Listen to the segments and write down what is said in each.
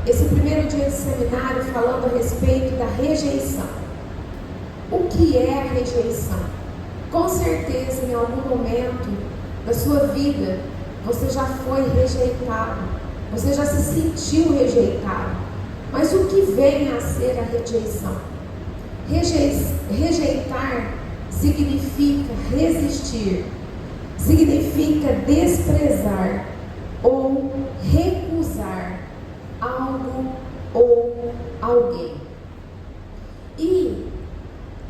esse primeiro dia de seminário falando a respeito da rejeição. O que é a rejeição? Com certeza, em algum momento da sua vida, você já foi rejeitado, você já se sentiu rejeitado. Mas o que vem a ser a rejeição? Rejeitar significa resistir, significa desprezar ou recusar algo ou alguém. E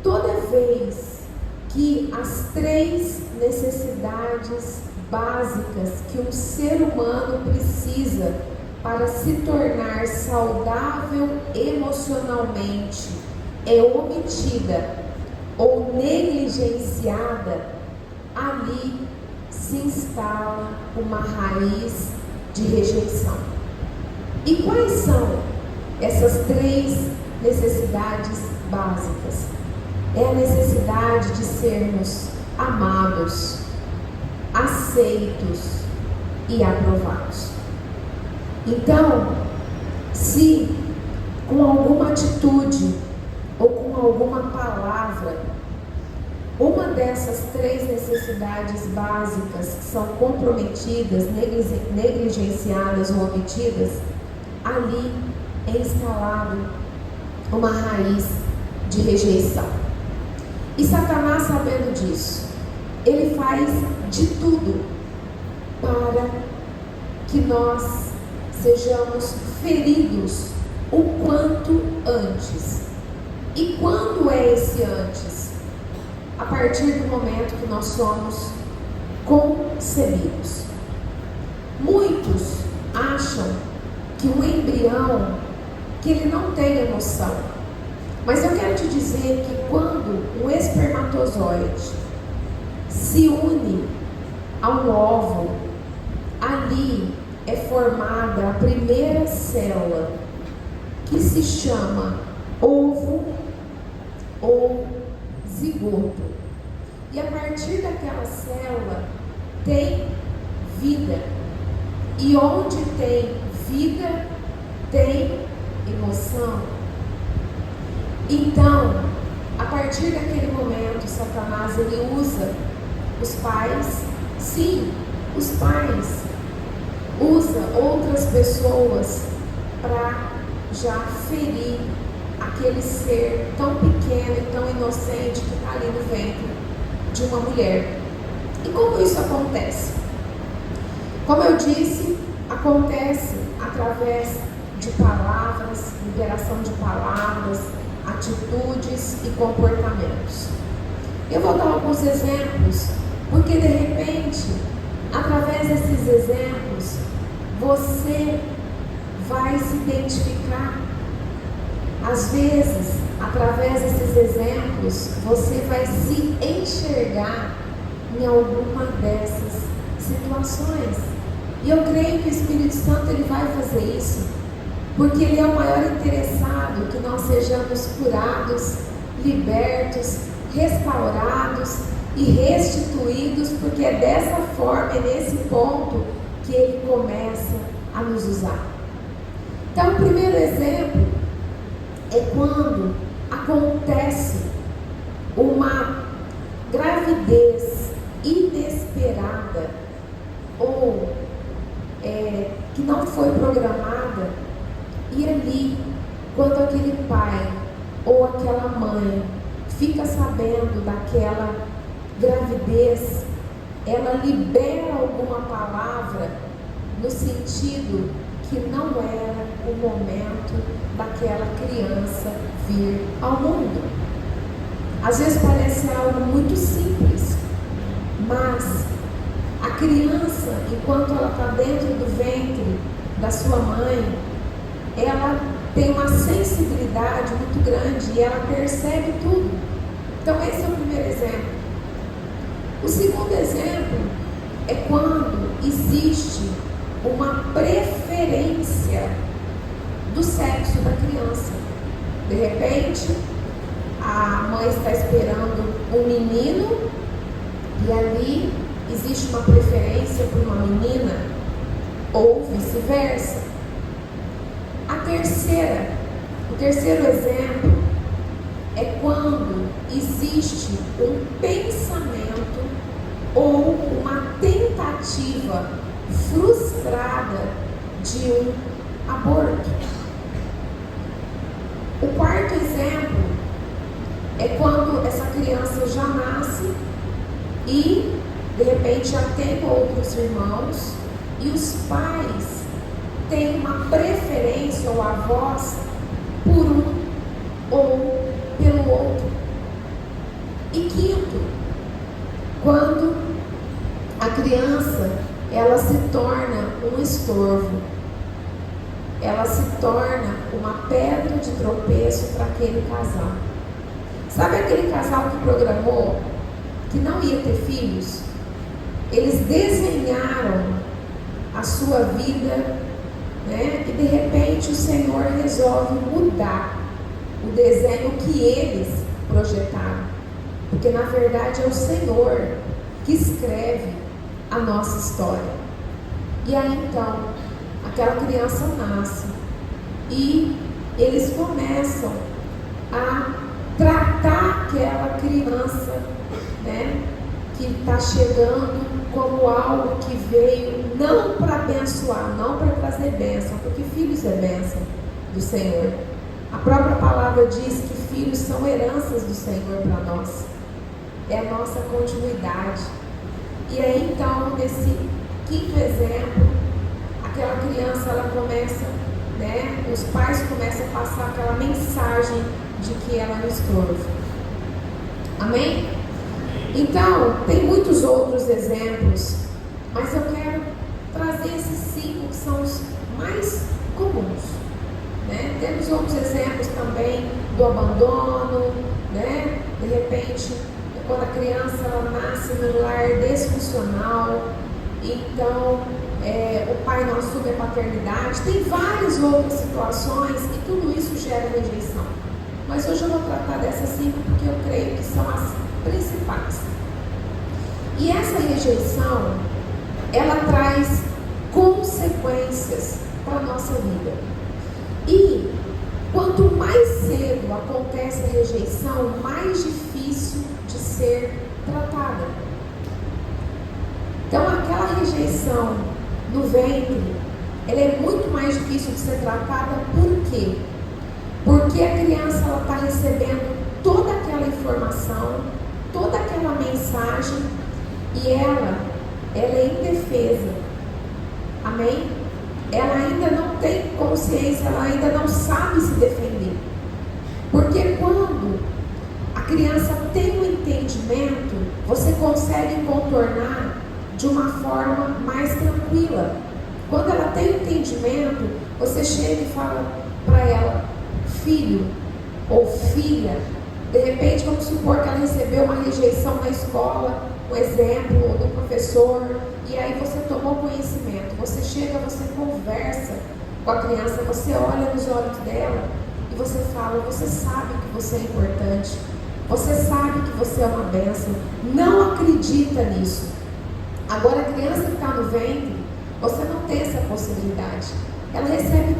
toda vez que as 3 necessidades básicas que um ser humano precisa para se tornar saudável emocionalmente é omitida ou negligenciada, ali se instala uma raiz de rejeição. E quais são essas 3 necessidades básicas? É a necessidade de sermos amados, aceitos e aprovados. Então, se com alguma atitude ou com alguma palavra, uma dessas 3 necessidades básicas são comprometidas, negligenciadas ou omitidas, ali é instalado uma raiz de rejeição. E Satanás, sabendo disso, ele faz de tudo para que nós sejamos feridos o quanto antes. E quando é esse antes? A partir do momento que nós somos concebidos. Muitos acham que o embrião, que ele não tem emoção. Mas eu quero te dizer que quando um espermatozoide se une a um óvulo, ali é formada a primeira célula, que se chama ovo ou zigoto. E a partir daquela célula tem vida. E onde tem vida, tem emoção. Então, a partir daquele momento, Satanás, ele usa os pais. Sim, os pais. Usa outras pessoas para já ferir aquele ser tão pequeno e tão inocente que está ali no ventre de uma mulher. E como isso acontece? Como eu disse, acontece através de palavras, liberação de palavras, atitudes e comportamentos. Eu vou dar alguns exemplos, porque de repente, através desses exemplos, você vai se identificar. Às vezes, através desses exemplos, você vai se enxergar em alguma dessas situações. E eu creio que o Espírito Santo ele vai fazer isso, porque ele é o maior interessado que nós sejamos curados, libertos, restaurados e restituídos, porque é dessa forma, é nesse ponto que ele começa a nos usar. Então, o primeiro exemplo é quando acontece uma gravidez inesperada ou que não foi programada, e ali, quando aquele pai ou aquela mãe fica sabendo daquela gravidez, ela libera alguma palavra no sentido que não era o momento daquela criança vir ao mundo. Às vezes parece algo muito simples, mas a criança, enquanto ela está dentro do ventre da sua mãe, ela tem uma sensibilidade muito grande e ela percebe tudo. Então esse é o primeiro exemplo. O segundo exemplo é quando existe uma preferência do sexo da criança. De repente, a mãe está esperando um menino e ali existe uma preferência por uma menina, ou vice-versa. O terceiro exemplo é quando existe um pensamento ou uma tentativa frustrada de um aborto. O quarto exemplo é quando essa criança já nasce e de repente já tem outros irmãos e os pais têm uma preferência ou avós por um ou pelo outro. E quinto, quando a criança ela se torna um estorvo, ela se torna uma pedra de tropeço para aquele casal. Sabe aquele casal que programou que não ia ter filhos? Eles desenharam a sua vida, né? E de repente o Senhor resolve mudar o desenho que eles projetaram, porque na verdade é o Senhor que escreve a nossa história. E aí então aquela criança nasce e eles começam a tratar aquela criança, né, que está chegando como algo que veio não para abençoar, não para trazer bênção, porque filhos é bênção do Senhor. A própria palavra diz que filhos são heranças do Senhor para nós, é a nossa continuidade. E aí então, nesse quinto exemplo, aquela criança ela começa, né, os pais começam a passar aquela mensagem de que ela é um estorvo. Amém? Então, tem muitos outros exemplos, mas eu quero trazer esses 5 que são os mais comuns, né? Temos outros exemplos também do abandono, né? De repente, quando a criança ela nasce num lar disfuncional, então o pai não assume a paternidade. Tem várias outras situações e tudo isso gera rejeição. Mas hoje eu vou tratar dessas 5 porque eu creio que são as principais. E essa rejeição, ela traz consequências para a nossa vida. E quanto mais cedo acontece a rejeição, mais difícil de ser tratada. Então aquela rejeição no ventre, ela é muito mais difícil de ser tratada. Por quê? Porque a criança está recebendo toda aquela informação, toda aquela mensagem, e ela é indefesa. Amém? Ela ainda não tem consciência, ela ainda não sabe se defender. Porque quando a criança tem um entendimento, você consegue contornar de uma forma mais tranquila. Quando ela tem um entendimento, você chega e fala para ela: filho ou filha, de repente vamos supor que ela recebeu uma rejeição na escola, um exemplo do professor, e aí você tomou conhecimento, você chega, você conversa com a criança, você olha nos olhos dela e você fala: você sabe que você é importante, você sabe que você é uma bênção, não acredita nisso. Agora a criança que está no ventre, você não tem essa possibilidade, ela recebe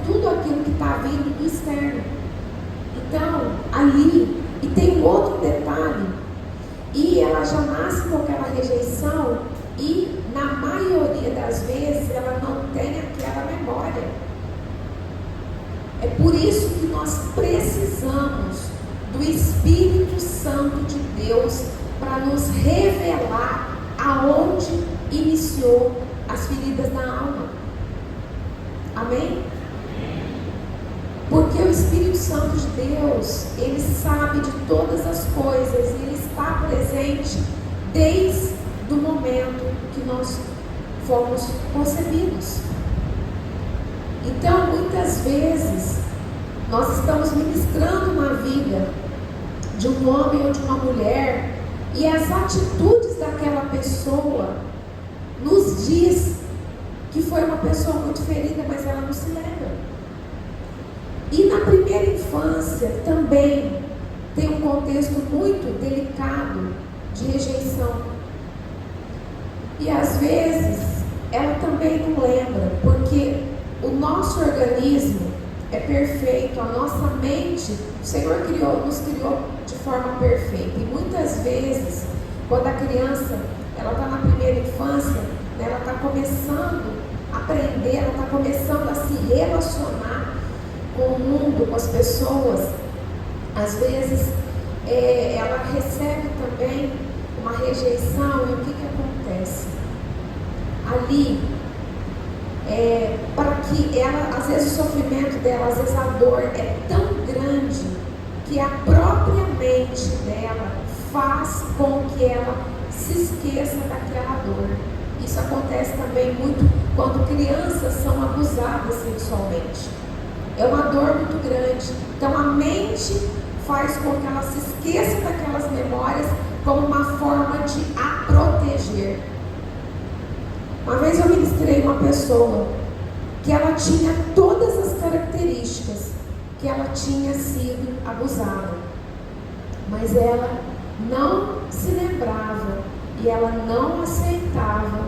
tudo aquilo que está vindo do externo. Então, ali, e tem um outro detalhe, e ela já nasce com aquela rejeição, e na maioria das vezes ela não tem aquela memória. É por isso que nós precisamos do Espírito Santo de Deus para nos revelar aonde iniciou as feridas da alma. Amém? Porque o Espírito Santo de Deus, ele sabe de todas as coisas, ele está presente desde o momento que nós fomos concebidos. Então, muitas vezes, nós estamos ministrando uma vida de um homem ou de uma mulher, e as atitudes daquela pessoa nos diz que foi uma pessoa muito ferida, mas ela não se lembra. E na primeira infância também tem um contexto muito delicado de rejeição. E às vezes ela também não lembra, porque o nosso organismo é perfeito, a nossa mente, o Senhor nos criou de forma perfeita. E muitas vezes, quando a criança ela está na primeira infância, né, ela está começando a aprender, ela está começando a se relacionar com o mundo, com as pessoas. Às vezes ela recebe também uma rejeição, e o que acontece? Ali, para que ela, às vezes o sofrimento dela, às vezes a dor é tão grande que a própria mente dela faz com que ela se esqueça daquela dor. Isso acontece também muito quando crianças são abusadas sexualmente. É uma dor muito grande. Então a mente faz com que ela se esqueça daquelas memórias como uma forma de a proteger. Uma vez eu ministrei uma pessoa que ela tinha todas as características que ela tinha sido abusada, mas ela não se lembrava e ela não aceitava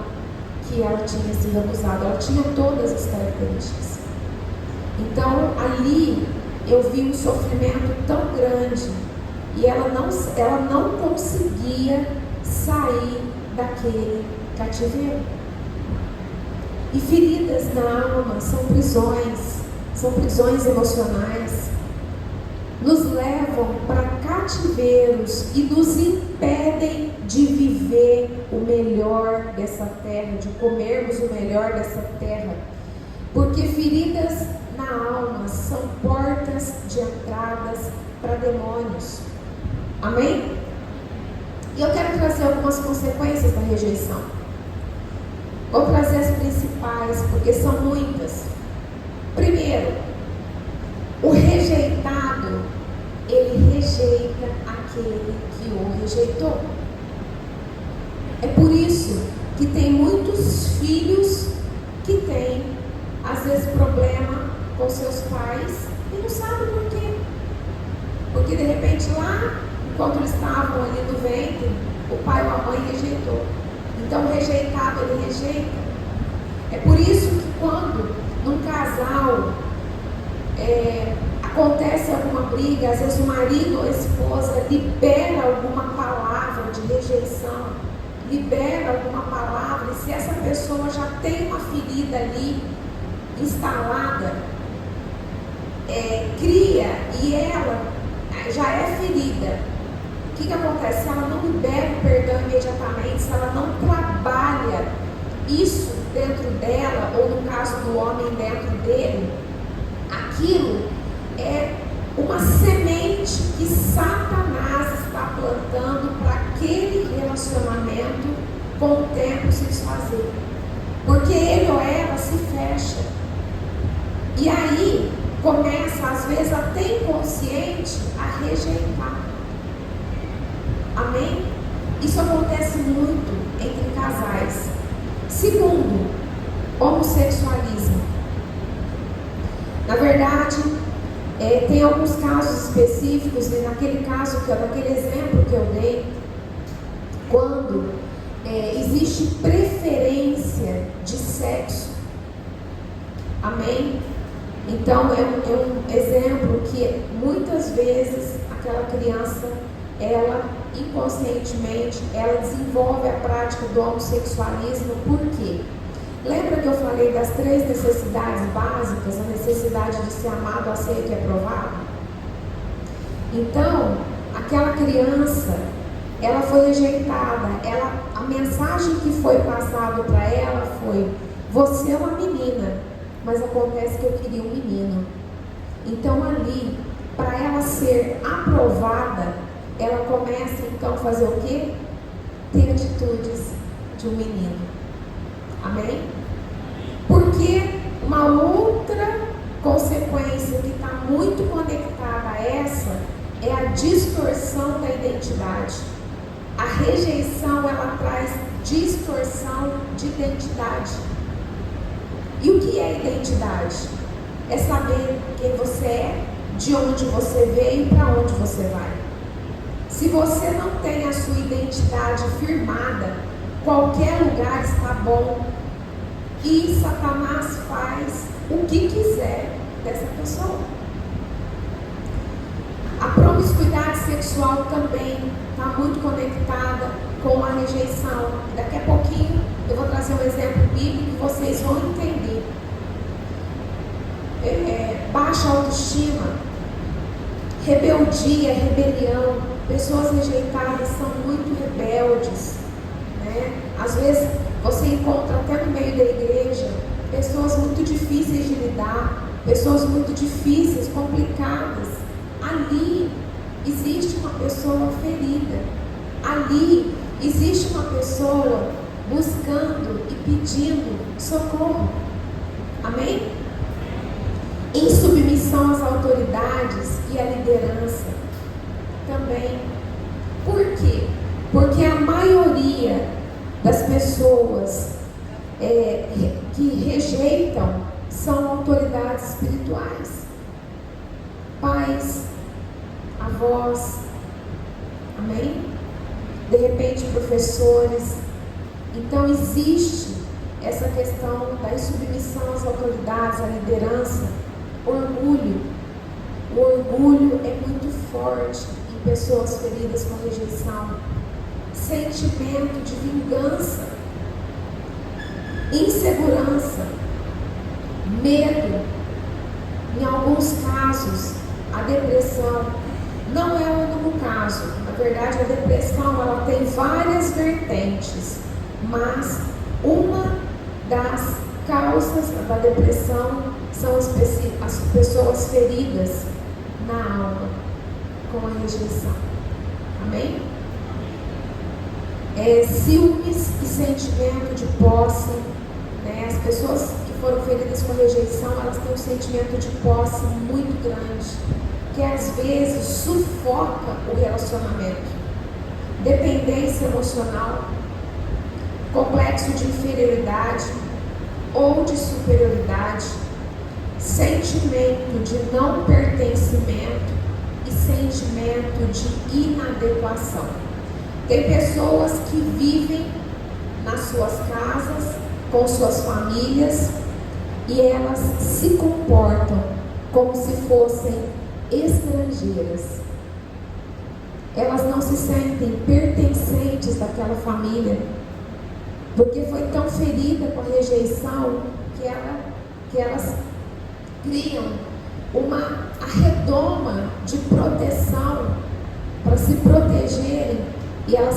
que ela tinha sido abusada. Ela tinha todas as características. Então ali eu vi um sofrimento tão grande e ela não conseguia sair daquele cativeiro. E feridas na alma são prisões emocionais, nos levam para cativeiros e nos impedem de viver o melhor dessa terra, de comermos o melhor dessa terra, porque feridas na alma são portas de entradas para demônios. Amém? E eu quero trazer algumas consequências da rejeição. Vou trazer as principais, porque são muitas. Primeiro, o rejeitado, ele rejeita aquele que o rejeitou. É por isso que tem muitos filhos que têm, às vezes, problema com seus pais e não sabem por quê. Porque de repente lá, enquanto eles estavam ali no ventre, o pai ou a mãe rejeitou. Então o rejeitado, ele rejeita. É por isso que quando num casal acontece alguma briga, às vezes o marido ou a esposa libera alguma palavra de rejeição, libera alguma palavra, e se essa pessoa já tem uma ferida ali instalada, cria, e ela já é ferida. O que acontece? Se ela não libera o perdão imediatamente, se ela não trabalha isso dentro dela, ou no caso do homem dentro dele, aquilo é uma semente que Satanás está plantando para aquele relacionamento com o tempo se desfazer. Porque ele ou ela se fecha. E aí começa, às vezes até inconsciente, a rejeitar. Amém? Isso acontece muito entre casais. Segundo, homossexualismo. Na verdade, tem alguns casos específicos, e naquele exemplo que eu dei, quando existe preferência de sexo. Amém? Então é um exemplo que muitas vezes aquela criança, ela inconscientemente, ela desenvolve a prática do homossexualismo. Por quê? Lembra que eu falei das 3 necessidades básicas? A necessidade de ser amado, aceito e aprovado? Então, aquela criança, ela foi rejeitada. A mensagem que foi passada para ela foi: você é uma menina, mas acontece que eu queria um menino. Então ali, para ela ser aprovada, ela começa então a fazer o quê? Ter atitudes de um menino. Amém? Porque uma outra consequência que está muito conectada a essa é a distorção da identidade. A rejeição, ela traz distorção de identidade. E o que é identidade? É saber quem você é, de onde você veio e para onde você vai. Se você não tem a sua identidade firmada, qualquer lugar está bom. E Satanás faz o que que quiser dessa pessoa. A promiscuidade sexual também está muito conectada com a rejeição. Daqui a pouquinho eu vou trazer um exemplo bíblico que vocês vão entender. Baixa autoestima, rebeldia, rebelião. Pessoas rejeitadas são muito rebeldes, né? Às vezes você encontra até no meio da igreja pessoas muito difíceis de lidar, pessoas muito difíceis, complicadas. Ali existe uma pessoa ferida. Ali existe uma pessoa buscando e pedindo socorro. Amém? Insubmissão às autoridades e à liderança também. Por quê? Porque a maioria das pessoas que rejeitam são autoridades espirituais, pais, avós, amém? De repente professores. Então existe essa questão da insubmissão às autoridades, à liderança, orgulho. O orgulho é muito forte em pessoas feridas com rejeição, sentimento de vingança, insegurança, medo. Em alguns casos, a depressão não é o único caso. Na verdade, a depressão ela tem várias vertentes, mas uma das causas da depressão são as pessoas feridas na alma com a rejeição. Amém? Ciúmes e sentimento de posse, né? As pessoas que foram feridas com a rejeição, elas têm um sentimento de posse muito grande, que às vezes sufoca o relacionamento. Dependência emocional, complexo de inferioridade ou de superioridade, sentimento de não pertencimento e sentimento de inadequação. Tem pessoas que vivem nas suas casas, com suas famílias, e elas se comportam como se fossem estrangeiras. Elas não se sentem pertencentes daquela família, porque foi tão ferida com a rejeição que elas criam uma redoma de proteção para se protegerem, e elas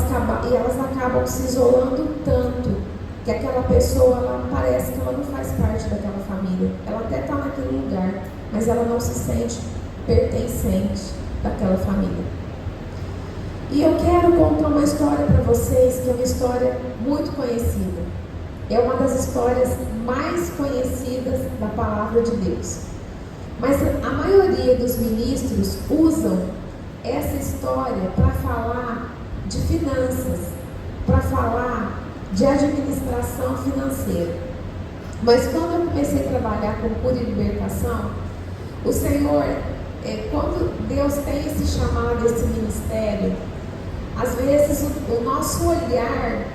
acabam se isolando tanto que aquela pessoa, ela parece que ela não faz parte daquela família. Ela até está naquele lugar, mas ela não se sente pertencente daquela família. E eu quero contar uma história para vocês, que é uma história muito conhecida. É uma das histórias mais conhecidas da palavra de Deus. Mas a maioria dos ministros usam essa história para falar de finanças, para falar de administração financeira. Mas quando eu comecei a trabalhar com cura e libertação, o Senhor, quando Deus tem esse chamado, esse ministério, às vezes o nosso olhar,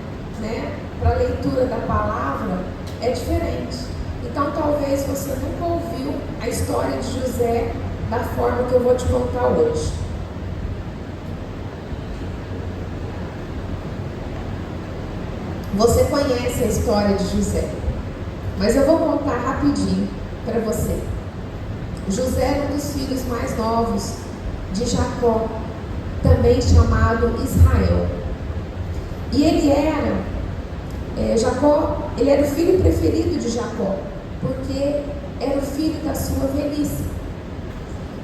né, para a leitura da palavra é diferente. Então talvez você nunca ouviu a história de José da forma que eu vou te contar hoje. Você conhece a história de José, mas eu vou contar rapidinho para você. José era um dos filhos mais novos de Jacó, também chamado Israel. E ele era, ele era o filho preferido de Jacó, porque era o filho da sua velhice.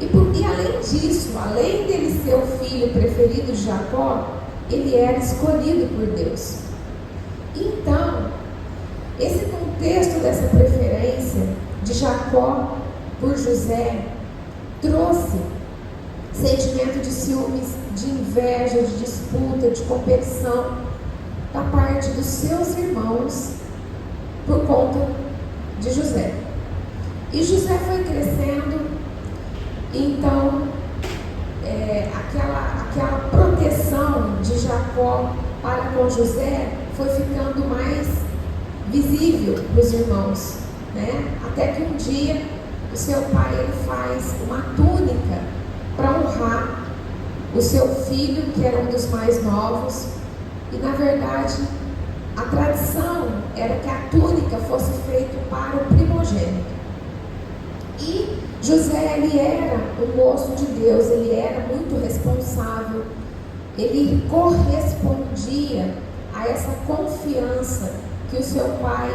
E além disso, além dele ser o filho preferido de Jacó, ele era escolhido por Deus. Então, esse contexto dessa preferência de Jacó por José trouxe sentimento de ciúmes, de inveja, de disputa, de competição da parte dos seus irmãos por conta de José. E José foi crescendo, então aquela proteção de Jacó para com José foi ficando mais visível para os irmãos. né? Até que um dia o seu pai ele faz uma túnica para honrar o seu filho, que era um dos mais novos, e na verdade a tradição era que a túnica fosse feita para o primogênito. E José, ele era um moço de Deus, ele era muito responsável, ele correspondia a essa confiança que o seu pai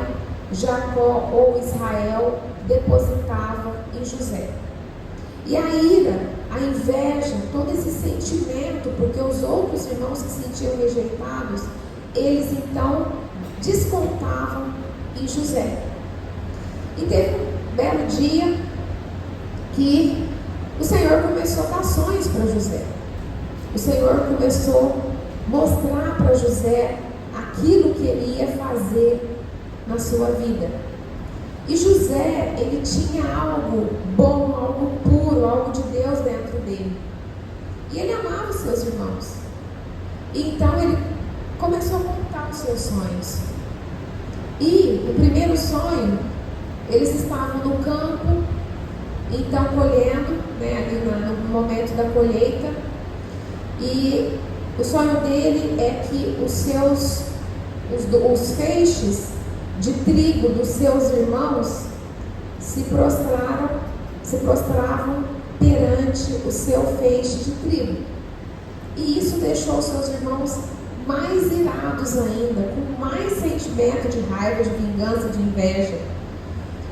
Jacó ou Israel depositava em José. E a ira, a inveja, todo esse sentimento, porque os outros irmãos se sentiam rejeitados, eles então descontavam em José. E teve um belo dia que o Senhor começou a dar sonhos para José. O Senhor começou a mostrar para José aquilo que ele ia fazer na sua vida. E José, ele tinha algo bom, algo puro, algo de Deus dentro dele. E ele amava os seus irmãos. E então ele começou a contar os seus sonhos. E o primeiro sonho, eles estavam no campo, então colhendo, né, ali no momento da colheita. E o sonho dele é que os feixes de trigo dos seus irmãos se prostravam perante o seu feixe de trigo. E isso deixou os seus irmãos mais irados ainda, com mais sentimento de raiva, de vingança, de inveja.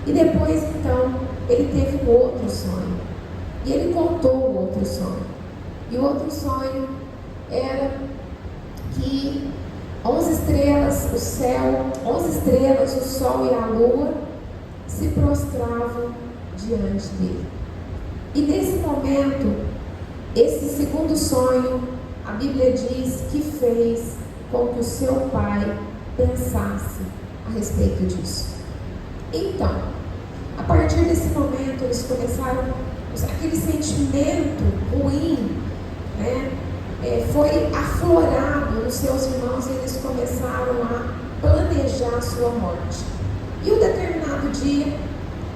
E depois então ele teve um outro sonho, e ele contou o outro sonho. E o outro sonho era que 11 estrelas, o céu, 11 estrelas, o sol e a lua se prostravam diante dele. E nesse momento, esse segundo sonho, a Bíblia diz que fez com que o seu pai pensasse a respeito disso. Então, a partir desse momento, eles começaram, aquele sentimento ruim, né? Foi aflorado nos seus irmãos, e eles começaram a planejar a sua morte. E um determinado dia,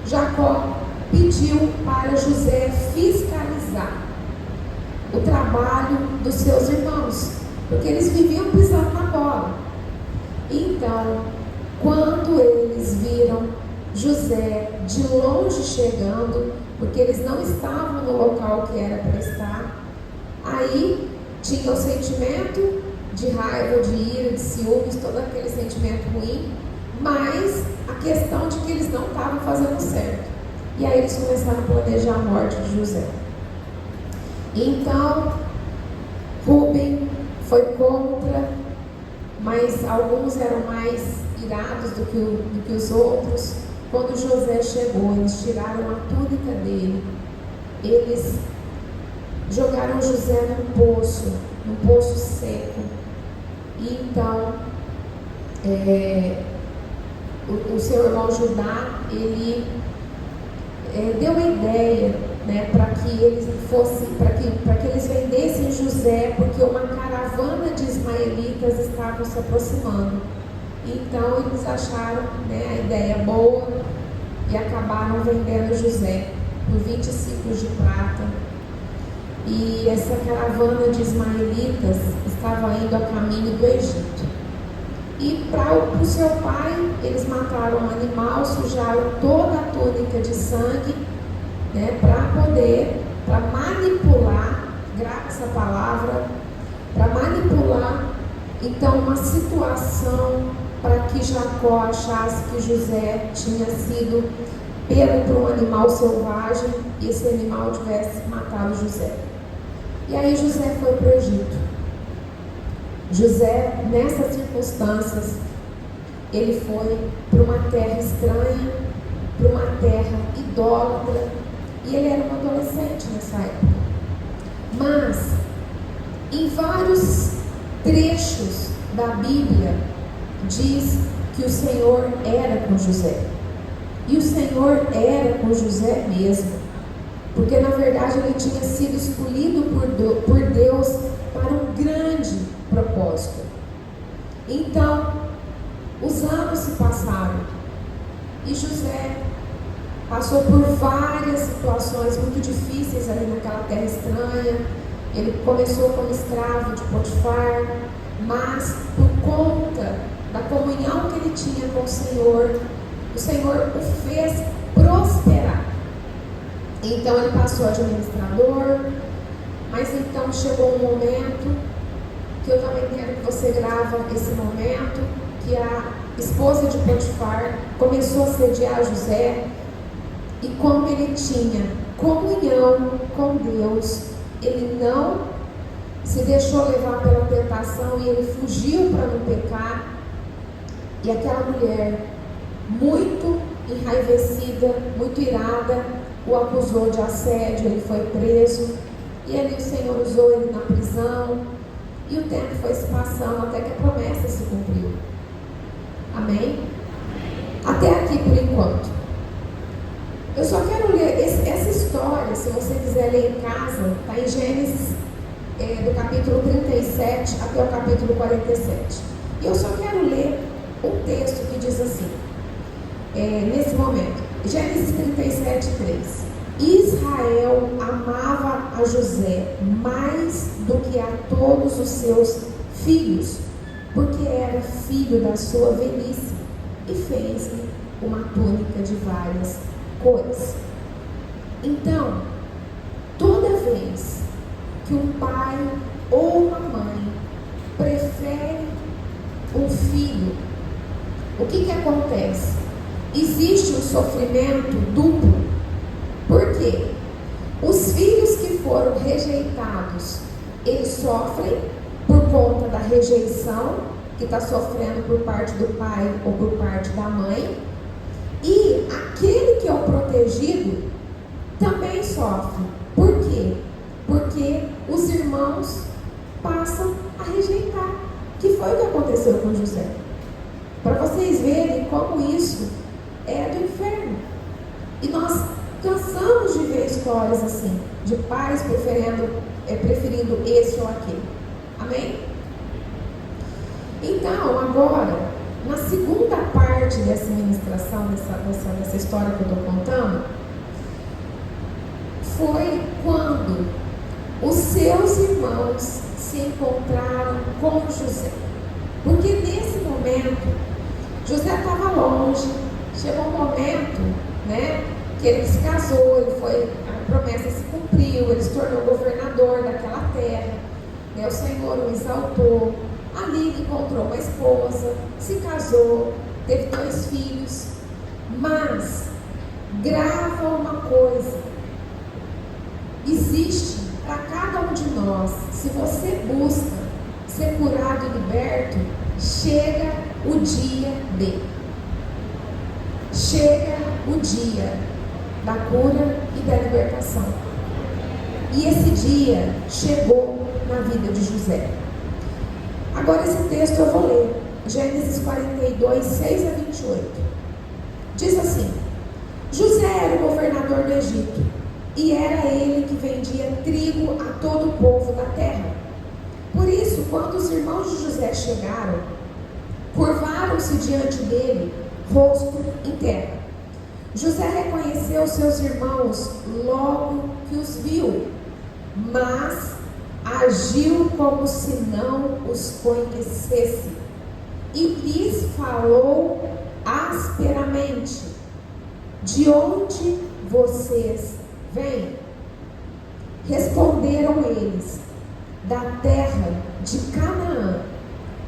Jacó pediu para José fiscalizar o trabalho dos seus irmãos, porque eles viviam pisando na bola. Então, quando eles viram José de longe chegando, porque eles não estavam no local que era para estar, aí tinha o sentimento de raiva, de ira, de ciúmes, todo aquele sentimento ruim, mas a questão de que eles não estavam fazendo certo. E aí eles começaram a planejar a morte de José. Então, Rúben foi contra, mas alguns eram mais irados do que os outros. Quando José chegou, eles tiraram a túnica dele, eles jogaram José num poço seco. E então, o seu irmão Judá, ele deu uma ideia, né, para que eles vendessem José, porque uma caravana de ismaelitas estava se aproximando. Então eles acharam, né, a ideia boa e acabaram vendendo José por 20 ciclos de prata. E essa caravana de ismaelitas estava indo a caminho do Egito. E para o seu pai, eles mataram um animal, sujaram toda a túnica de sangue, né, para manipular, grava essa palavra, para manipular então uma situação para que Jacó achasse que José tinha sido pego por um animal selvagem e esse animal tivesse matado José. E aí José foi para o Egito. José, nessas circunstâncias, ele foi para uma terra estranha, para uma terra idólatra, e ele era um adolescente nessa época. Mas, em vários trechos da Bíblia, diz que o Senhor era com José. E o Senhor era com José mesmo, porque na verdade ele tinha sido escolhido por Deus para um grande propósito. Então, os anos se passaram E José passou por várias situações muito difíceis ali naquela terra estranha. Ele começou como escravo de Potifar, mas por conta da comunhão que ele tinha com o Senhor o fez prosperar. Então ele passou a administrador, mas então chegou um momento que eu também quero que você grava esse momento, que a esposa de Potifar começou a sediar José, e como ele tinha comunhão com Deus, ele não se deixou levar pela tentação e ele fugiu para não pecar. E aquela mulher, muito enraivecida, muito irada, o acusou de assédio, ele foi preso, e ali o Senhor usou ele na prisão, e o tempo foi se passando até que a promessa se cumpriu. Amém? Até aqui por enquanto. Eu só quero ler essa história, se você quiser ler em casa, está em Gênesis, do capítulo 37 até o capítulo 47. E eu só quero ler um texto que diz assim, nesse momento, Gênesis 37, 3. Israel amava a José mais do que a todos os seus filhos, porque era filho da sua velhice, e fez-lhe uma túnica de várias cores. Então, toda vez que um pai ou uma mãe prefere um filho, o que acontece? Existe um sofrimento duplo. Por quê? Os filhos que foram rejeitados, eles sofrem por conta da rejeição que está sofrendo por parte do pai ou por parte da mãe. E aquele que é o protegido também sofre. Por quê? Porque os irmãos passam a rejeitar, que foi o que aconteceu com José. Para vocês verem como isso é do inferno. E nós cansamos de ver histórias assim, de pais preferindo esse ou aquele. Amém? Então, agora, na segunda parte dessa ministração, dessa história que eu estou contando, foi quando os seus irmãos se encontraram com José. Porque nesse momento, José estava longe, chegou um momento, que ele se casou, a promessa se cumpriu, ele se tornou governador daquela terra, o Senhor o exaltou. Ali ele encontrou uma esposa, se casou, teve 2 filhos, mas grava uma coisa, existe para cada um de nós, se você busca ser curado e liberto, chega o dia da cura e da libertação. E esse dia chegou na vida de José. Agora esse texto eu vou ler, Gênesis 42, 6 a 28. Diz assim: José era o governador do Egito, e era ele que vendia trigo a todo o povo da terra. Por isso, quando os irmãos de José chegaram, curvaram-se diante dele, rosto em terra. José reconheceu seus irmãos logo que os viu, mas agiu como se não os conhecesse, e lhes falou asperamente: de onde vocês vêm? Responderam eles: da terra de Canaã,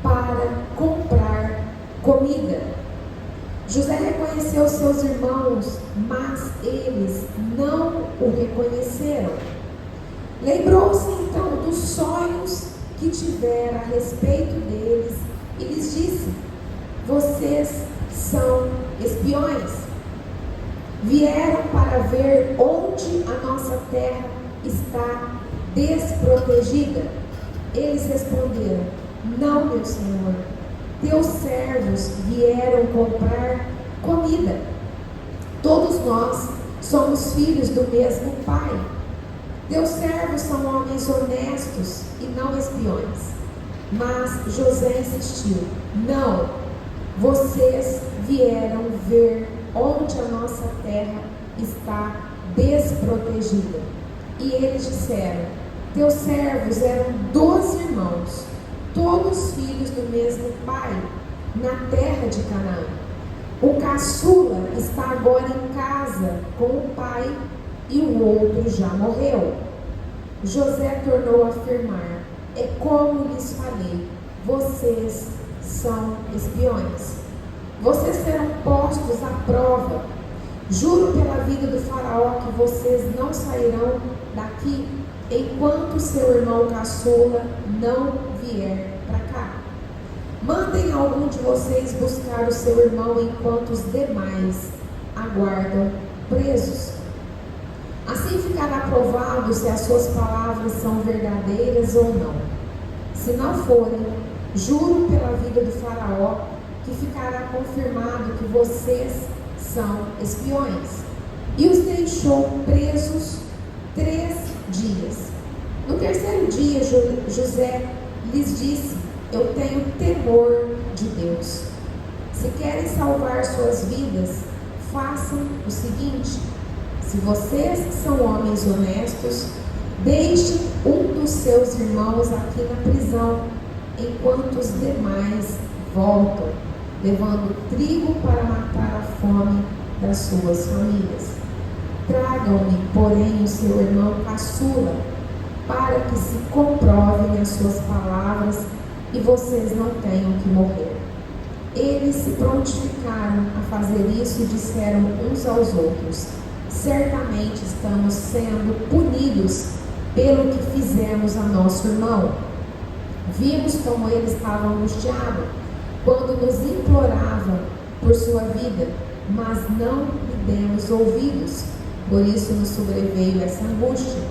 para comprar comida. José reconheceu seus irmãos, mas eles não o reconheceram. Lembrou-se então dos sonhos que tivera a respeito deles e lhes disse: vocês são espiões. Vieram para ver onde a nossa terra está desprotegida. Eles responderam: não, meu senhor, teus servos vieram comprar comida. Todos nós somos filhos do mesmo pai. Teus servos são homens honestos e não espiões. Mas José insistiu: não, vocês vieram ver onde a nossa terra está desprotegida. E eles disseram: teus servos eram 12 irmãos, todos filhos do mesmo pai, na terra de Canaã. O caçula está agora em casa com o pai e o outro já morreu. José tornou a afirmar: é como lhes falei, vocês são espiões. Vocês serão postos à prova. Juro pela vida do faraó que vocês não sairão daqui enquanto seu irmão caçula não vier para cá. Mandem algum de vocês buscar o seu irmão enquanto os demais aguardam presos. Assim ficará provado se as suas palavras são verdadeiras ou não. Se não forem, juro pela vida do faraó que ficará confirmado que vocês são espiões. E os deixou presos 3 dias. No terceiro dia, José lhes disse: eu tenho temor de Deus. Se querem salvar suas vidas, façam o seguinte: se vocês são homens honestos, deixem um dos seus irmãos aqui na prisão, enquanto os demais voltam, levando trigo para matar a fome das suas famílias. Tragam-me, porém, o seu irmão caçula, para que se comprovem as suas palavras e vocês não tenham que morrer. Eles se prontificaram a fazer isso e disseram uns aos outros: certamente estamos sendo punidos pelo que fizemos a nosso irmão. Vimos como ele estava angustiado quando nos implorava por sua vida, mas não lhe demos ouvidos. Por isso nos sobreveio essa angústia.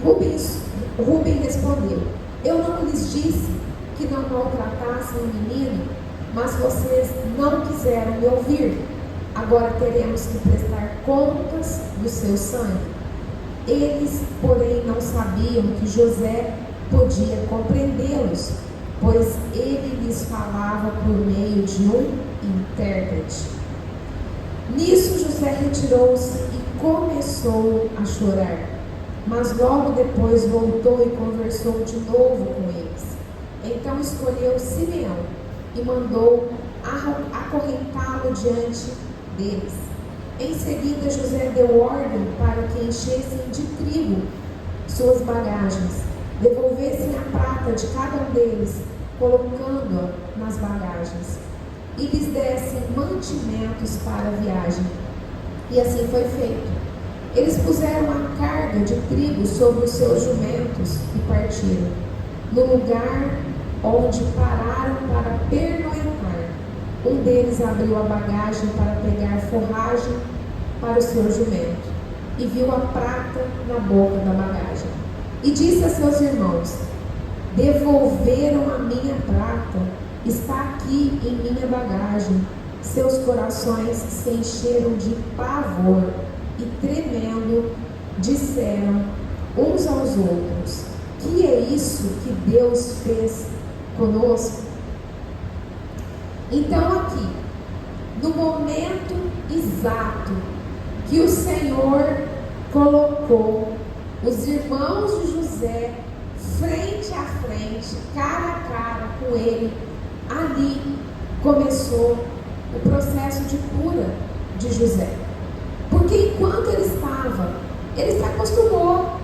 Rubem respondeu: eu não lhes disse que não maltratassem o menino, mas vocês não quiseram me ouvir. Agora teremos que prestar contas do seu sangue. Eles, porém, não sabiam que José podia compreendê-los, pois ele lhes falava por meio de um intérprete. Nisso José retirou-se e começou a chorar, mas logo depois voltou e conversou de novo com eles. Então escolheu Simeão e mandou acorrentá-lo diante deles. Em seguida José deu ordem para que enchessem de trigo suas bagagens, devolvessem a prata de cada um deles, colocando-a nas bagagens, e lhes dessem mantimentos para a viagem. E assim foi feito. Eles puseram a carga de trigo sobre os seus jumentos e partiram. No lugar onde pararam para pernoitar, um deles abriu a bagagem para pegar forragem para o seu jumento e viu a prata na boca da bagagem. E disse a seus irmãos: devolveram a minha prata, está aqui em minha bagagem. Seus corações se encheram de pavor e, tremendo, disseram uns aos outros: que é isso que Deus fez conosco? Então aqui, no momento exato que o Senhor colocou os irmãos de José frente a frente, cara a cara com ele, ali começou o processo de cura de José. Porque enquanto ele se acostumou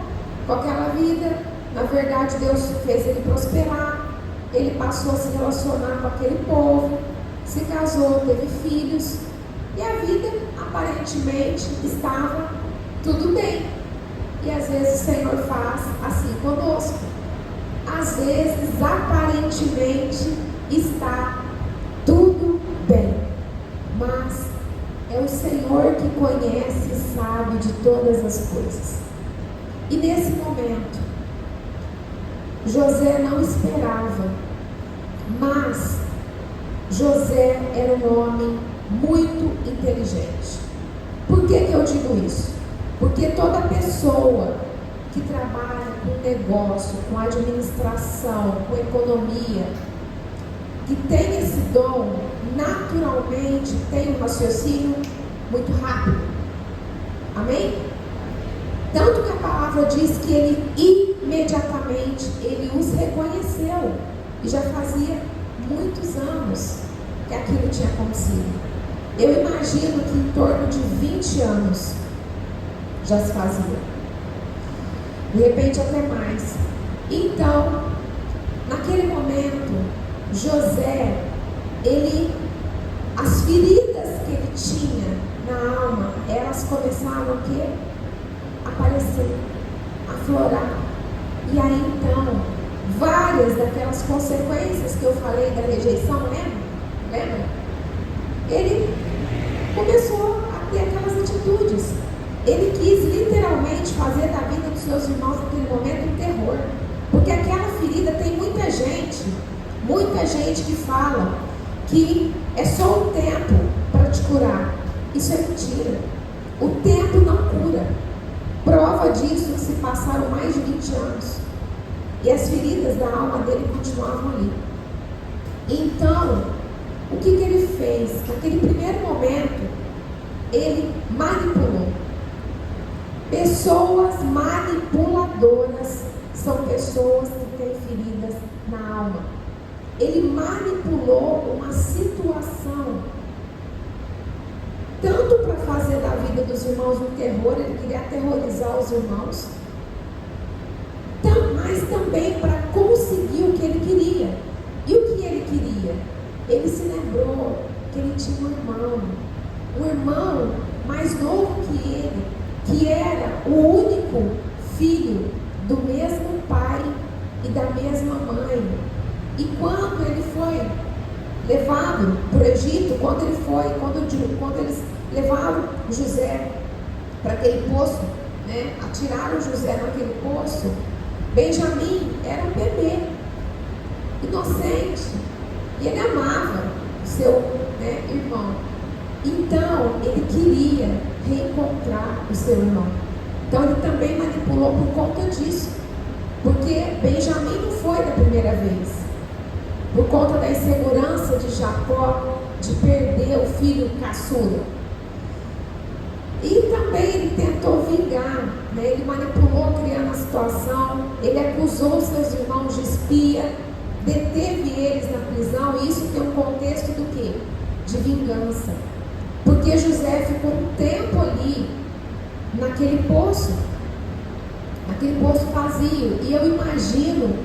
com aquela vida. Na verdade, Deus fez ele prosperar, ele passou a se relacionar com aquele povo, se casou, teve filhos, e a vida aparentemente estava tudo bem. E às vezes o Senhor faz assim conosco. Às vezes, aparentemente, está tudo bem, mas é o Senhor que conhece e sabe de todas as coisas. E nesse momento, José não esperava, mas José era um homem muito inteligente. Por que eu digo isso? Porque toda pessoa que trabalha com negócio, com administração, com economia, que tem esse dom, naturalmente tem um raciocínio muito rápido. Amém? Tanto que a palavra diz que ele imediatamente, ele os reconheceu. E já fazia muitos anos que aquilo tinha acontecido. Eu imagino que em torno de 20 anos já se fazia. De repente até mais. Então, naquele momento, José, as feridas que ele tinha na alma, elas começaram a quê? Aparecer, aflorar. E aí então, várias daquelas consequências que eu falei da rejeição, lembra? Ele começou a ter aquelas atitudes. Ele quis literalmente fazer da vida dos seus irmãos naquele momento um terror. Porque aquela ferida tem muita gente que fala que é só o tempo para te curar. Isso é mentira. O tempo não cura. Prova disso que se passaram mais de 20 anos. E as feridas da alma dele continuavam ali. Então, o que ele fez? Naquele primeiro momento, ele manipulou. Pessoas manipuladoras são pessoas que têm feridas na alma. Ele manipulou uma situação, tanto para fazer da vida dos irmãos um terror, ele queria aterrorizar os irmãos, mas também para conseguir o que ele queria. E o que ele queria? Ele se lembrou que ele tinha um irmão mais novo que ele, que era o único filho do mesmo pai e da mesma mãe. E quando ele foi levado para o Egito, quando eles levaram José para aquele poço, atiraram José naquele poço, Benjamim era um bebê, inocente, e ele amava o seu irmão. Então ele queria reencontrar o seu irmão. Então ele também manipulou por conta disso, porque Benjamim não foi da primeira vez. Por conta da insegurança de Jacó, de perder o filho caçula. E também ele tentou vingar, ele manipulou criando a situação, ele acusou seus irmãos de espia, deteve eles na prisão, e isso tem um contexto do quê? De vingança. Porque José ficou um tempo ali, naquele poço vazio, e eu imagino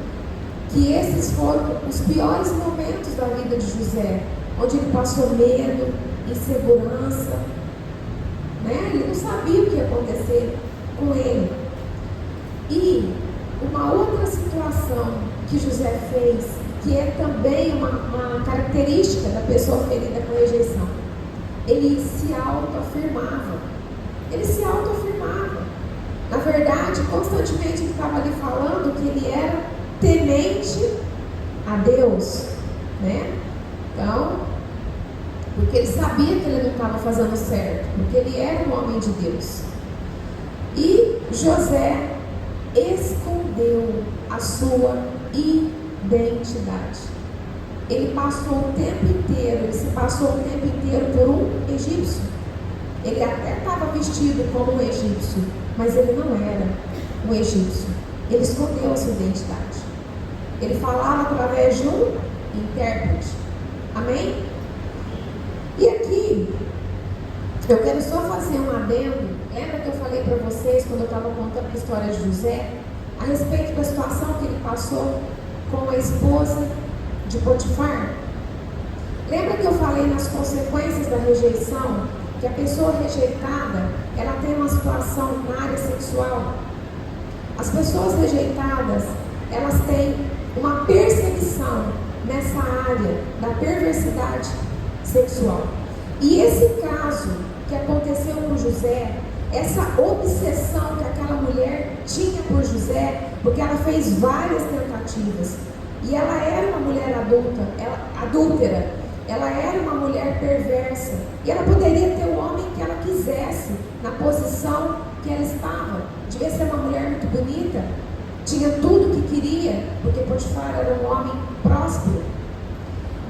que esses foram os piores momentos da vida de José, onde ele passou medo, insegurança, ele não sabia o que ia acontecer com ele. E uma outra situação que José fez, que é também uma característica da pessoa ferida com rejeição, ele se autoafirmava. Na verdade, constantemente ele estava ali falando que ele era temente a Deus, Então, porque ele sabia que ele não estava fazendo certo, porque ele era um homem de Deus. E José escondeu a sua identidade. Ele se passou o tempo inteiro por um egípcio. Ele até estava vestido como um egípcio, mas ele não era um egípcio. Ele escondeu a sua identidade. Ele falava através de um intérprete. Amém? E aqui, eu quero só fazer um adendo. Lembra que eu falei para vocês, quando eu estava contando a história de José, a respeito da situação que ele passou com a esposa de Potifar? Lembra que eu falei nas consequências da rejeição, que a pessoa rejeitada, ela tem uma situação na área sexual? As pessoas rejeitadas, elas têm uma perseguição nessa área da perversidade sexual. E esse caso que aconteceu com José, essa obsessão que aquela mulher tinha por José, porque ela fez várias tentativas, e ela era uma mulher adúltera, ela era uma mulher perversa, e ela poderia ter o homem que ela quisesse, na posição que ela estava. Devia ser uma mulher muito bonita, tinha tudo o que queria, porque Potifar era um homem próspero,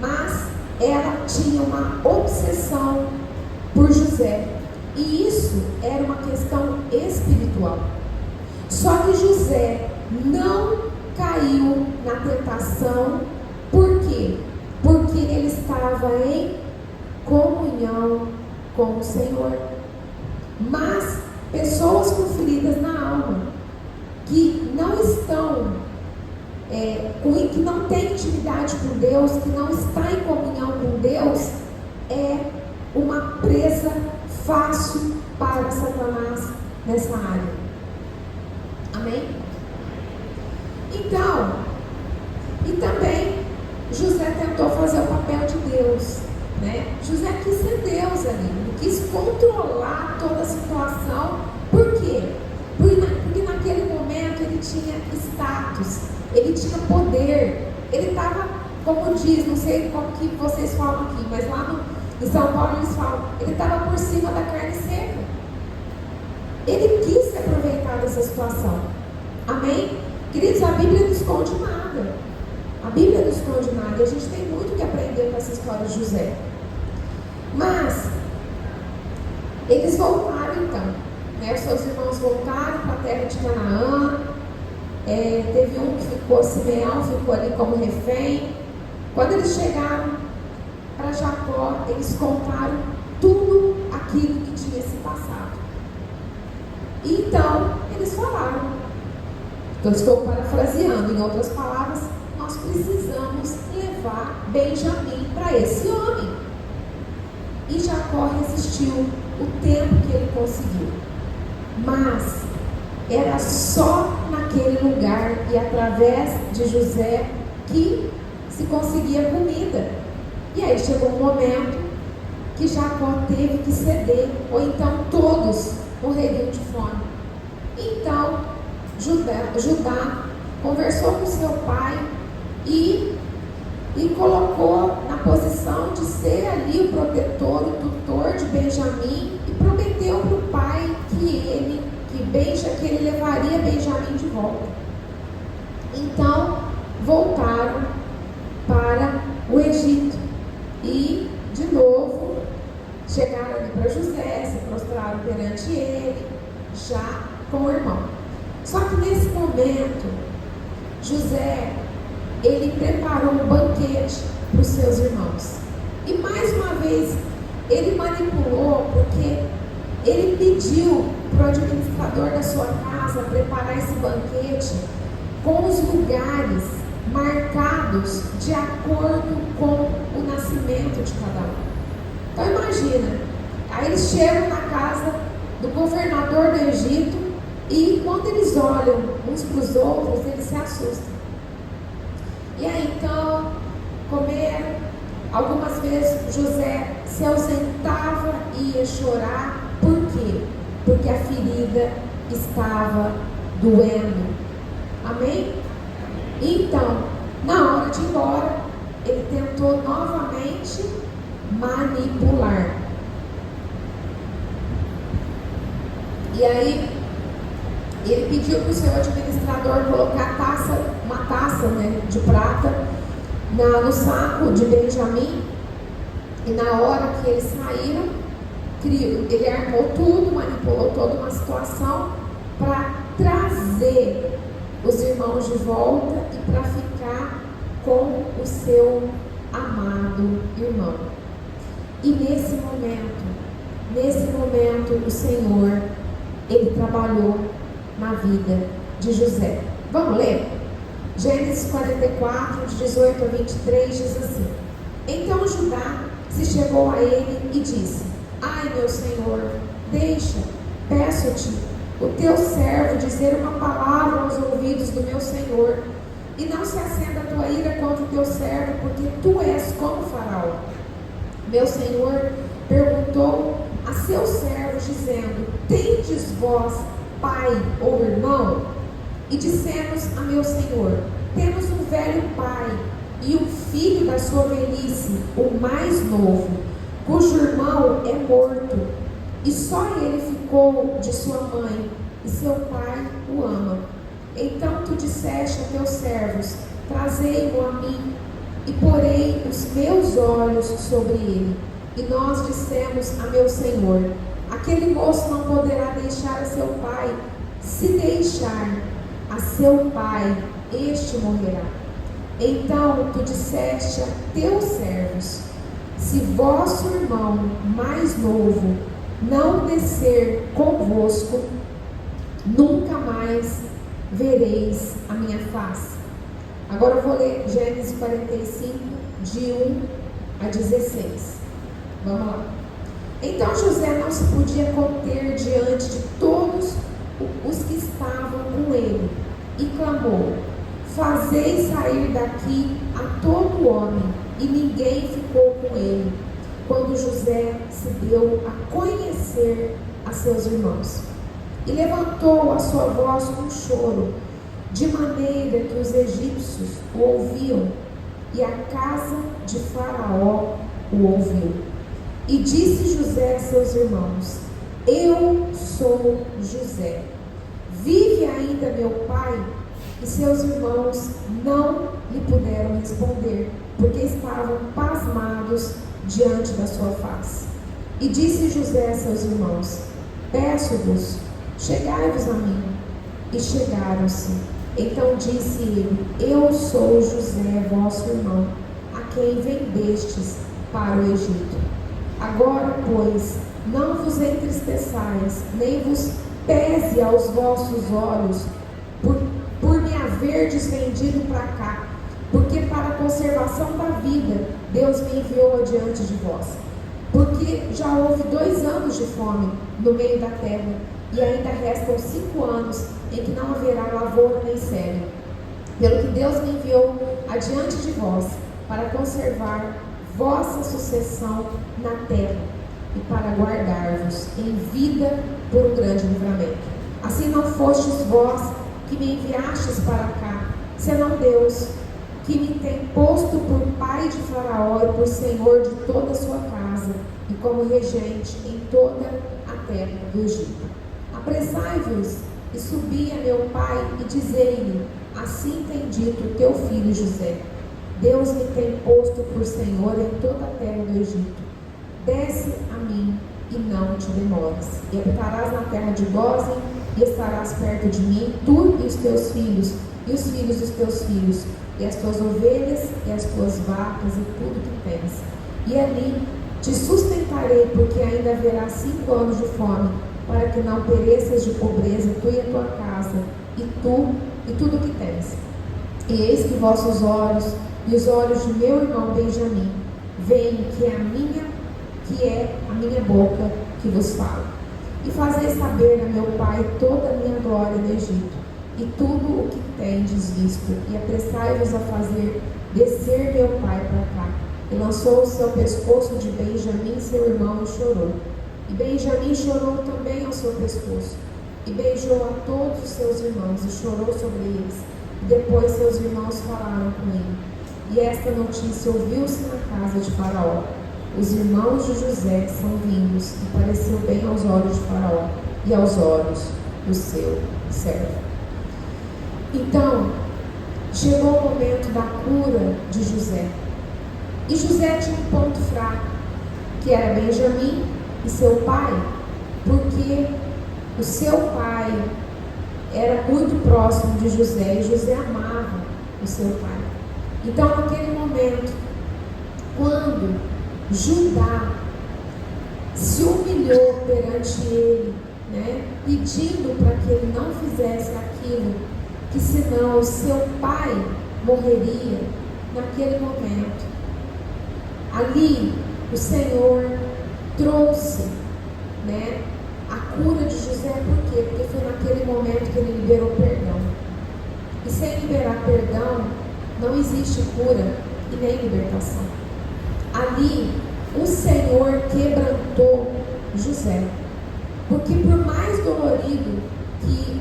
mas ela tinha uma obsessão por José. E isso era uma questão espiritual. Só que José não caiu na tentação. Por quê? Porque ele estava em comunhão com o Senhor. Mas pessoas com feridas na alma, que não estão, que não têm intimidade com Deus, que não está em comunhão com Deus, é uma presa fácil para Satanás nessa área. Amém? Então, e também José tentou fazer o papel de Deus, né? José quis ser Deus ali, ele quis controlar toda a situação. Por quê? Porque naquele momento ele tinha status, ele tinha poder, ele estava, como diz, não sei como que vocês falam aqui, mas lá em São Paulo eles falam, ele estava por cima da carne seca. Ele quis se aproveitar dessa situação. Amém? Queridos, a Bíblia não esconde nada. A Bíblia não esconde nada. E a gente tem muito que aprender com essa história de José. Mas eles voltaram então, né? Os seus irmãos voltaram para a terra de Canaã. Teve um que ficou, Simeão ficou ali como refém. Quando eles chegaram para Jacó, eles contaram tudo aquilo que tinha se passado. E então eles falaram, eu estou parafraseando, em outras palavras, nós precisamos levar Benjamim para esse homem. E Jacó resistiu o tempo que ele conseguiu. Mas era só naquele lugar e através de José que se conseguia comida. E aí chegou um momento que Jacó teve que ceder, ou então todos morreriam de fome. Então Judá conversou com seu pai e colocou na posição de ser ali o protetor, o tutor de Benjamim, e prometeu para o pai que ele levaria Benjamim de volta. Então voltaram para o Egito e de novo chegaram ali para José, se prostraram perante ele, já com o irmão. Só que nesse momento José, ele preparou um banquete para os seus irmãos. E mais uma vez, ele manipulou, porque ele pediu para o administrador da sua casa preparar esse banquete com os lugares marcados de acordo com o nascimento de cada um. Então imagina, aí eles chegam na casa do governador do Egito e quando eles olham uns para os outros, eles se assustam. E aí então, comeram. Algumas vezes José se ausentava e ia chorar. Por quê? Porque a ferida estava doendo. Amém? Então, na hora de ir embora, ele tentou novamente manipular. E aí, ele pediu para o seu administrador colocar uma taça, né, de prata no saco de Benjamim. E na hora que eles saíram, ele armou tudo, manipulou toda uma situação para trazer os irmãos de volta e para ficar com o seu amado irmão. E nesse momento o Senhor, ele trabalhou na vida de José. Vamos ler? Gênesis 44, de 18 a 23, diz assim: Então Judá se chegou a ele e disse: Ai, meu senhor, deixa, peço-te, o teu servo dizer uma palavra aos ouvidos do meu senhor, e não se acenda a tua ira contra o teu servo, porque tu és como Faraó. Meu senhor perguntou a seus servos, dizendo: Tendes vós pai ou irmão? E dissemos a meu senhor: Temos um velho pai e um filho da sua velhice, o mais novo, cujo irmão é morto, e só ele ficou de sua mãe, e seu pai o ama. Então tu disseste a teus servos: Trazei-o a mim, e porei os meus olhos sobre ele. E nós dissemos a meu senhor: A aquele moço não poderá deixar a seu pai. Se deixar a seu pai, este morrerá. Então tu disseste a teus servos: se vosso irmão mais novo não descer convosco, nunca mais vereis a minha face. Agora eu vou ler Gênesis 45, de 1 a 16. Vamos lá. Então José não se podia conter diante de todos os que estavam com ele, e clamou: fazei sair daqui a todo homem. E ninguém ficou com ele, quando José se deu a conhecer a seus irmãos. E levantou a sua voz com choro, de maneira que os egípcios o ouviam, e a casa de Faraó o ouviu. E disse José a seus irmãos: eu sou José. Vive ainda meu pai? E seus irmãos não lhe puderam responder, porque estavam pasmados diante da sua face. E disse José a seus irmãos: peço-vos, chegai-vos a mim. E chegaram-se. Então disse ele: eu sou José, vosso irmão, a quem vendestes para o Egito. Agora, pois, não vos entristeçais, nem vos pese aos vossos olhos, por me haverdes vendido para cá, porque para a conservação da vida Deus me enviou adiante de vós. Porque já houve 2 anos de fome no meio da terra, e ainda restam 5 anos em que não haverá lavoura nem célula. Pelo que Deus me enviou adiante de vós, para conservar vossa sucessão na terra, e para guardar-vos em vida por um grande livramento. Assim não fostes vós que me enviastes para cá, senão Deus, que me tem posto por pai de Faraó e por senhor de toda a sua casa, e como regente em toda a terra do Egito. Apressai-vos e subi a meu pai e dizei-lhe: assim tem dito teu filho José: Deus me tem posto por senhor em toda a terra do Egito. Desce a mim e não te demores, e habitarás na terra de Gósen, e estarás perto de mim, tu e os teus filhos, e os filhos dos teus filhos, e as tuas ovelhas, e as tuas vacas, e tudo que tens. E ali te sustentarei, porque ainda haverá 5 anos de fome, para que não pereças de pobreza, tu e a tua casa, e tu e tudo que tens. E eis que vossos olhos e os olhos de meu irmão Benjamim veem que é a minha boca que vos fala. E fazei saber a meu pai toda a minha glória no Egito, e tudo o que tendes visto, e apressai-vos a fazer descer meu pai para cá. E lançou o seu pescoço de Benjamim, seu irmão, e chorou. E Benjamim chorou também ao seu pescoço, e beijou a todos os seus irmãos, e chorou sobre eles. E depois seus irmãos falaram com ele. E esta notícia ouviu-se na casa de Faraó: os irmãos de José são vindos, e pareceu bem aos olhos de Faraó e aos olhos do seu servo. Então, chegou o momento da cura de José. E José tinha um ponto fraco, que era Benjamim e seu pai, porque o seu pai era muito próximo de José, e José amava o seu pai. Então, naquele momento, quando Judá se humilhou perante ele, pedindo para que ele não fizesse aquilo, que senão o seu pai morreria, naquele momento, ali o Senhor trouxe a cura de José. Por quê? Porque foi naquele momento que ele liberou perdão. E sem liberar perdão, não existe cura e nem libertação. Ali, o Senhor quebrantou José. Porque por mais dolorido que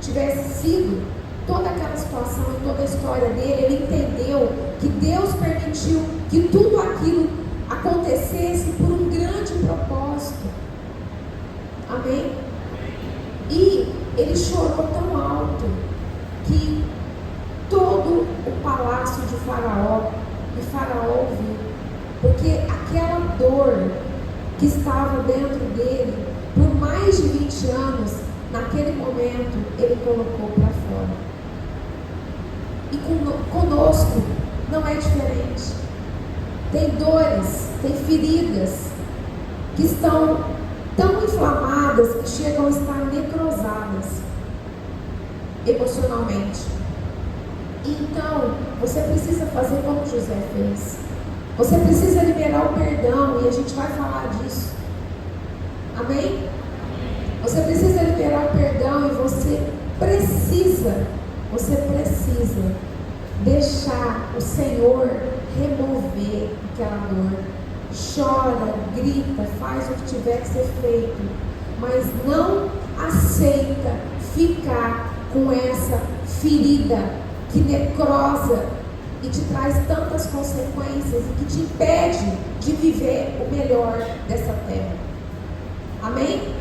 tivesse sido toda aquela situação e toda a história dele, ele entendeu que Deus permitiu que tudo aquilo acontecesse por um grande propósito. Amém? E ele chorou tão alto que todo o palácio de Faraó, e Faraó ouviu, porque aquela dor que estava dentro dele, por mais de 20 anos, naquele momento, Ele colocou para fora. E conosco não é diferente. Tem dores, tem feridas que estão tão inflamadas que chegam a estar necrosadas emocionalmente. Então, você precisa fazer como José fez. Você precisa liberar o perdão, e a gente vai falar disso. Amém? Você precisa liberar o perdão, e você precisa deixar o Senhor remover aquela dor. Chora, grita, faz o que tiver que ser feito, mas não aceita ficar com essa ferida que necrosa e te traz tantas consequências e que te impede de viver o melhor dessa terra. Amém?